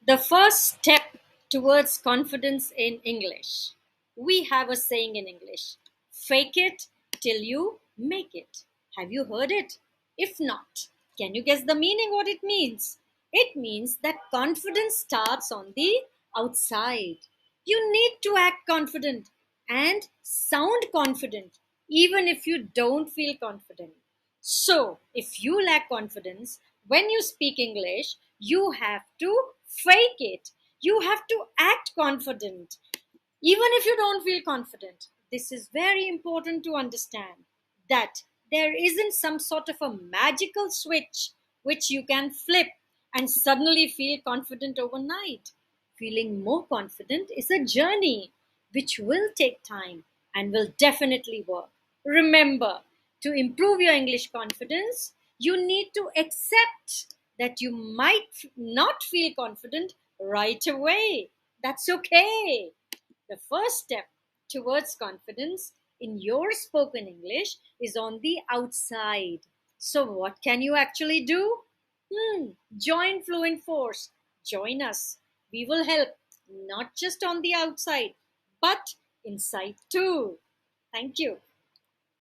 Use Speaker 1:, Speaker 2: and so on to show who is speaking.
Speaker 1: The first step towards confidence in English. We have a saying in English: fake it till you make it. Have you heard it? If not, can you guess the meaning what it means? It means that confidence starts on the outside. You need to act confident and sound confident even if you don't feel confident. So, if you lack confidence when you speak English, you have to fake it. You have to act confident, even if you don't feel confident. This is very important to understand that there isn't some sort of a magical switch which you can flip and suddenly feel confident overnight. Feeling more confident is a journey which will take time and will definitely work. Remember, to improve your English confidence, you need to accept that you might not feel confident right away. That's okay. The first step towards confidence in your spoken English is on the outside. So, what can you actually do? Join Fluent Force. Join us. We will help not just on the outside, but inside too. Thank you.